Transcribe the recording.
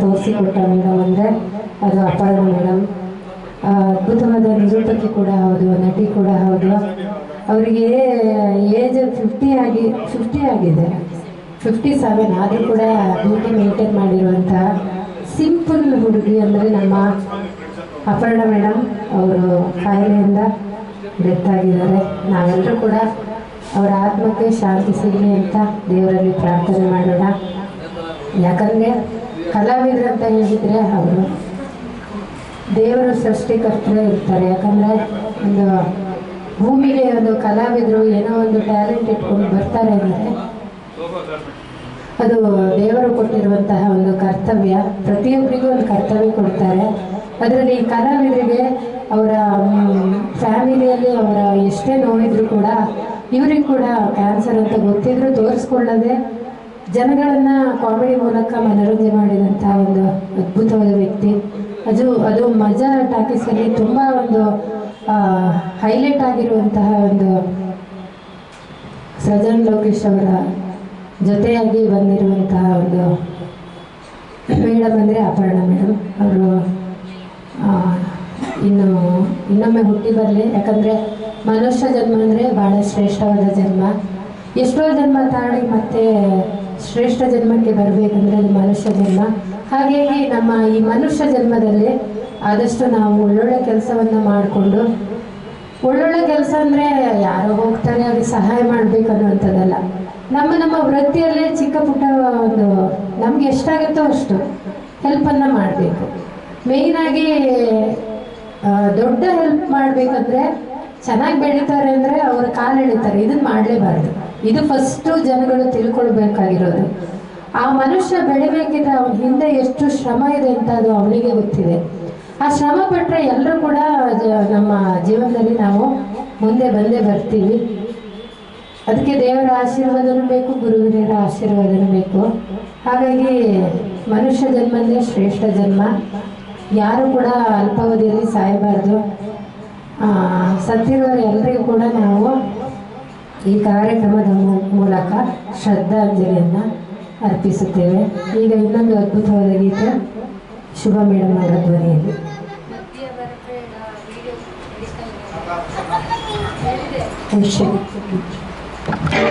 ತೋರಿಸಿಕೊಟ್ಟ madam ಅಂದರೆ ಅದು Aparna madam. ಅದ್ಭುತವಾದ ನಿರೂಪಕಿ ಕೂಡ ಹೌದು, ನಟಿ ಕೂಡ ಹೌದು. ಅವರಿಗೆ ಏಜ್ 50 ಆಗಿದೆ, 57 ಆದರೂ ಕೂಡ ಬ್ಯೂಟಿ ಮೇಂಟೈನ್ ಮಾಡಿರುವಂಥ ಸಿಂಪಲ್ ಹುಡುಗಿ ಅಂದರೆ ನಮ್ಮ ಅಪರ್ಣ ಮೇಡಮ್. ಅವರು ಕಾಯಿಲೆಯಿಂದ ಡೆತ್ ಆಗಿದ್ದಾರೆ. ನಾವೆಲ್ಲರೂ ಕೂಡ ಅವರ ಆತ್ಮಕ್ಕೆ ಶಾಂತಿ ಸಿಗಲಿ ಅಂತ ದೇವರಲ್ಲಿ ಪ್ರಾರ್ಥನೆ ಮಾಡೋಣ. ಯಾಕಂದರೆ ಕಲಾವಿದರು ಅಂತ ಹೇಳಿದರೆ ಅವರು ದೇವರ ಸೃಷ್ಟಿಕರ್ತರೇ ಇರ್ತಾರೆ. ಯಾಕಂದರೆ ಒಂದು ಭೂಮಿಗೆ ಒಂದು ಕಲಾವಿದರು ಏನೋ ಒಂದು ಟ್ಯಾಲೆಂಟ್ ಇಟ್ಕೊಂಡು ಬರ್ತಾರೆ ಅಂದರೆ ಅದು ದೇವರು ಕೊಟ್ಟಿರುವಂತಹ ಒಂದು ಕರ್ತವ್ಯ. ಪ್ರತಿಯೊಬ್ಬರಿಗೂ ಒಂದು ಕರ್ತವ್ಯ ಕೊಡ್ತಾರೆ. ಅದರಲ್ಲಿ ಕಲಾವಿದರಿಗೆ ಅವರ ಫ್ಯಾಮಿಲಿಯಲ್ಲಿ ಅವರ ಎಷ್ಟೇ ನೋವಿದ್ರು ಕೂಡ ಇವರಿಗೆ ಕೂಡ ಕ್ಯಾನ್ಸರ್ ಅಂತ ಗೊತ್ತಿದ್ರು ತೋರಿಸ್ಕೊಳ್ಳದೆ ಜನಗಳನ್ನು ಕಾಮಿಡಿ ಮೂಲಕ ಮನೋರಂಜನೆ ಮಾಡಿದಂಥ ಒಂದು ಅದ್ಭುತವಾದ ವ್ಯಕ್ತಿ. ಅದು ಮಜಾ ಟಾಕೀಸಲ್ಲಿ ತುಂಬ ಒಂದು ಹೈಲೈಟ್ ಆಗಿರುವಂತಹ ಒಂದು ಸೃಜನ್ ಲೋಕೇಶ್ ಅವರ ಜೊತೆಯಾಗಿ ಬಂದಿರುವಂತಹ ಒಂದು ಮೇಡಮ್ ಅಂದರೆ ಅಪರ್ಣ ಮೇಡಮ್. ಅವರು ಇನ್ನೊಮ್ಮೆ ಹುಟ್ಟಿ ಬರಲಿ. ಯಾಕಂದರೆ ಮನುಷ್ಯ ಜನ್ಮ ಅಂದರೆ ಭಾಳ ಶ್ರೇಷ್ಠವಾದ ಜನ್ಮ. ಎಷ್ಟೋ ಜನ್ಮ ತಾಳಿ ಮತ್ತೆ ಶ್ರೇಷ್ಠ ಜನ್ಮಕ್ಕೆ ಬರಬೇಕಂದ್ರೆ ಅದು ಮನುಷ್ಯ ಜನ್ಮ. ಹಾಗಾಗಿ ನಮ್ಮ ಈ ಮನುಷ್ಯ ಜನ್ಮದಲ್ಲಿ ಆದಷ್ಟು ನಾವು ಒಳ್ಳೊಳ್ಳೆ ಕೆಲಸವನ್ನು ಮಾಡಿಕೊಂಡು, ಒಳ್ಳೊಳ್ಳೆ ಕೆಲಸ ಅಂದರೆ ಯಾರೋ ಹೋಗ್ತಾರೆ ಅದಕ್ಕೆ ಸಹಾಯ ಮಾಡಬೇಕು ಅನ್ನುವಂಥದ್ದಲ್ಲ. ನಮ್ಮ ವೃತ್ತಿಯಲ್ಲೇ ಚಿಕ್ಕ ಪುಟ್ಟ ಒಂದು ನಮ್ಗೆ ಎಷ್ಟಾಗುತ್ತೋ ಅಷ್ಟು ಹೆಲ್ಪನ್ನು ಮಾಡಬೇಕು. ಮೇಯ್ನಾಗಿ ದೊಡ್ಡ ಹೆಲ್ಪ್ ಮಾಡಬೇಕಂದ್ರೆ ಚೆನ್ನಾಗಿ ಬೆಳೀತಾರೆ ಅಂದರೆ ಅವ್ರ ಕಾಲು ಎಳಿತಾರೆ, ಇದನ್ನು ಮಾಡಲೇಬಾರ್ದು. ಇದು ಫಸ್ಟು ಜನಗಳು ತಿಳ್ಕೊಳ್ಬೇಕಾಗಿರೋದು. ಆ ಮನುಷ್ಯ ಬೆಳಿಬೇಕಿದ್ರೆ ಅವನ ಹಿಂದೆ ಎಷ್ಟು ಶ್ರಮ ಇದೆ ಅಂತ ಅದು ಅವನಿಗೆ ಗೊತ್ತಿದೆ. ಆ ಶ್ರಮ ಪಟ್ಟರೆ ಎಲ್ಲರೂ ಕೂಡ ನಮ್ಮ ಜೀವನದಲ್ಲಿ ನಾವು ಮುಂದೆ ಬಂದೇ ಬರ್ತೀವಿ. ಅದಕ್ಕೆ ದೇವರ ಆಶೀರ್ವಾದನೂ ಬೇಕು, ಗುರುವಿನ ಆಶೀರ್ವಾದನೂ ಬೇಕು. ಹಾಗಾಗಿ ಮನುಷ್ಯ ಜನ್ಮಂದೇ ಶ್ರೇಷ್ಠ ಜನ್ಮ. ಯಾರು ಕೂಡ ಅಲ್ಪಾವಧಿಯಲ್ಲಿ ಸಾಯಬಾರ್ದು. ಸತ್ತಿರೋರು ಎಲ್ಲರಿಗೂ ಕೂಡ ನಾವು ಈ ಕಾರ್ಯಕ್ರಮದ ಮೂಲಕ ಶ್ರದ್ಧಾಂಜಲಿಯನ್ನು ಅರ್ಪಿಸುತ್ತೇವೆ. ಈಗ ಇನ್ನೊಂದು ಅದ್ಭುತವಾದ ಗೀತೆ ಶುಭ ಮೇಡಮ್ ಅವರ ಧ್ವನಿಯಲ್ಲಿ.